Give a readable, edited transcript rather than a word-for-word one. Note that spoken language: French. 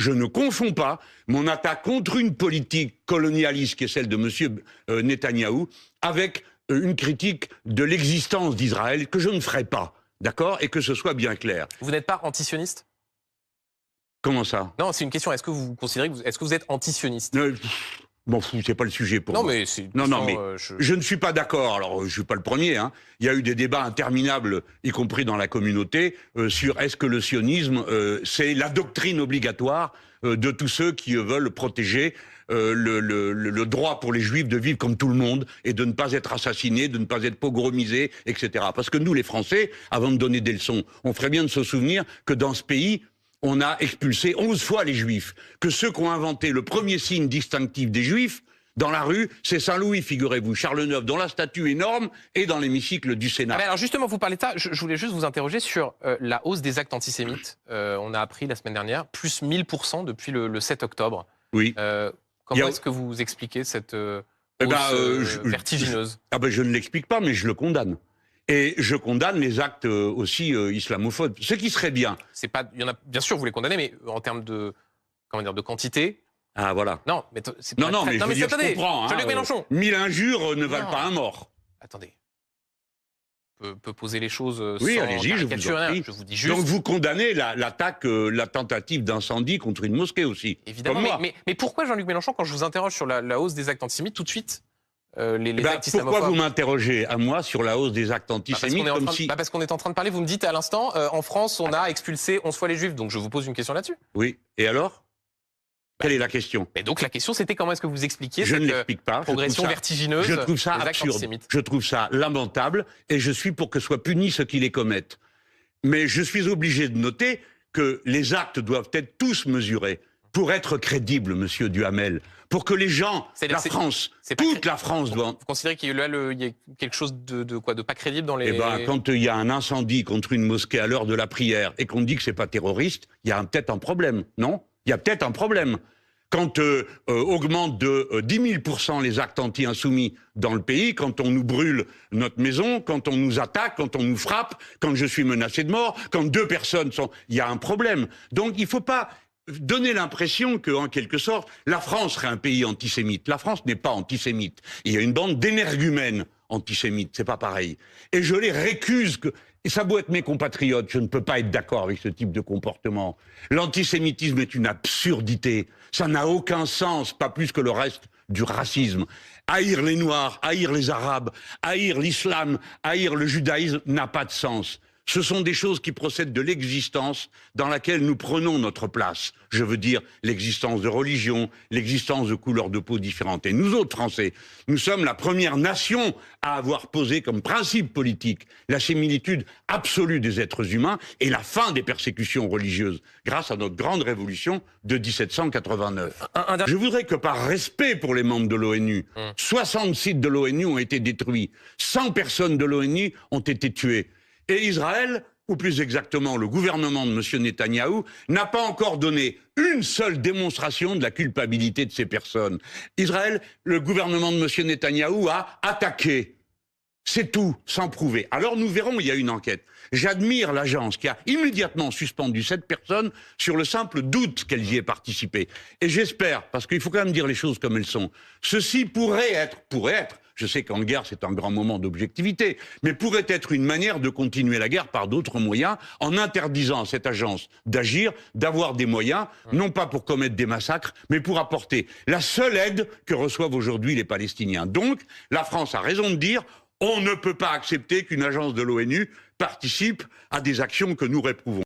Je ne confonds pas mon attaque contre une politique colonialiste qui est celle de M. Netanyahou avec une critique de l'existence d'Israël que je ne ferai pas, d'accord? Et que ce soit bien clair. Vous n'êtes pas antisioniste? Comment ça? Non, c'est une question. Est-ce que vous considérez est-ce que vous êtes antisioniste? M'en fous, c'est pas le sujet pour moi. Non, mais c'est... Non, mais je ne suis pas d'accord. Alors, je suis pas le premier, hein. Il y a eu des débats interminables, y compris dans la communauté, sur est-ce que le sionisme, c'est la doctrine obligatoire de tous ceux qui veulent protéger le droit pour les Juifs de vivre comme tout le monde et de ne pas être assassinés, de ne pas être pogromisés, etc. Parce que nous, les Français, avant de donner des leçons, on ferait bien de se souvenir que dans ce pays, on a expulsé 11 fois les Juifs. Que ceux qui ont inventé le premier signe distinctif des Juifs, dans la rue, c'est Saint-Louis, figurez-vous, Charles IX, dont la statue énorme est dans l'hémicycle du Sénat. Alors justement, vous parlez de ça, je voulais juste vous interroger sur la hausse des actes antisémites. On a appris la semaine dernière, plus 1000% depuis le 7 octobre. Oui. Comment est-ce que vous expliquez cette hausse vertigineuse? Je ne l'explique pas, mais je le condamne. Et je condamne les actes aussi islamophobes. Ce qui serait bien. C'est pas, il y en a, bien sûr, vous les condamnez, mais en termes de, comment dire, de quantité. Ah voilà. Non, mais c'est non, mais je comprends. Jean-Luc Mélenchon. 1000 injures ne valent pas un mort. Attendez. On peut poser les choses oui, sans allez-y, je vous en prie. Je vous dis juste. Donc vous condamnez l'attaque, la tentative d'incendie contre une mosquée aussi. Évidemment. Mais pourquoi, Jean-Luc Mélenchon, quand je vous interroge sur la hausse des actes antisémites, tout de suite les actes islamophobes. Pourquoi vous m'interrogez à moi sur la hausse des actes antisémites parce qu'on est en train de parler, vous me dites à l'instant, en France, on a expulsé 11 fois les Juifs, donc je vous pose une question là-dessus. Oui, et alors quelle est la question? Et donc la question, c'était comment est-ce que vous expliquiez cette progression vertigineuse je trouve ça des actes absurde. antisémites? Je trouve ça lamentable, et je suis pour que soient punis ceux qui les commettent. Mais je suis obligé de noter que les actes doivent être tous mesurés. Pour être crédible, monsieur Duhamel, pour que les gens, la France, toute la France doit... Vous considérez qu'il y a quelque chose de pas crédible dans les... Eh bien, quand il y a un incendie contre une mosquée à l'heure de la prière et qu'on dit que c'est pas terroriste, il y a peut-être un problème, non? Il y a peut-être un problème. Quand augmente de 10 000% les actes anti-insoumis dans le pays, quand on nous brûle notre maison, quand on nous attaque, quand on nous frappe, quand je suis menacé de mort, quand 2 personnes sont... Il y a un problème. Donc il ne faut pas donner l'impression que, en quelque sorte, la France serait un pays antisémite. La France n'est pas antisémite. Il y a une bande d'énergumènes antisémites, c'est pas pareil. Et je les récuse que... Et ça doit être mes compatriotes, je ne peux pas être d'accord avec ce type de comportement. L'antisémitisme est une absurdité. Ça n'a aucun sens, pas plus que le reste du racisme. Haïr les Noirs, haïr les Arabes, haïr l'islam, haïr le judaïsme n'a pas de sens. Ce sont des choses qui procèdent de l'existence dans laquelle nous prenons notre place. Je veux dire l'existence de religions, l'existence de couleurs de peau différentes. Et nous autres Français, nous sommes la première nation à avoir posé comme principe politique la similitude absolue des êtres humains et la fin des persécutions religieuses grâce à notre grande révolution de 1789. Je voudrais que par respect pour les membres de l'ONU, 60 sites de l'ONU ont été détruits, 100 personnes de l'ONU ont été tuées. Et Israël, ou plus exactement le gouvernement de M. Netanyahou, n'a pas encore donné une seule démonstration de la culpabilité de ces personnes. Israël, le gouvernement de M. Netanyahou a attaqué. C'est tout, sans prouver. Alors nous verrons, il y a une enquête. J'admire l'agence qui a immédiatement suspendu cette personne sur le simple doute qu'elle y ait participé. Et j'espère, parce qu'il faut quand même dire les choses comme elles sont, ceci pourrait être, je sais qu'en guerre c'est un grand moment d'objectivité, mais pourrait être une manière de continuer la guerre par d'autres moyens, en interdisant à cette agence d'agir, d'avoir des moyens, non pas pour commettre des massacres, mais pour apporter la seule aide que reçoivent aujourd'hui les Palestiniens. Donc, la France a raison de dire, on ne peut pas accepter qu'une agence de l'ONU participe à des actions que nous réprouvons.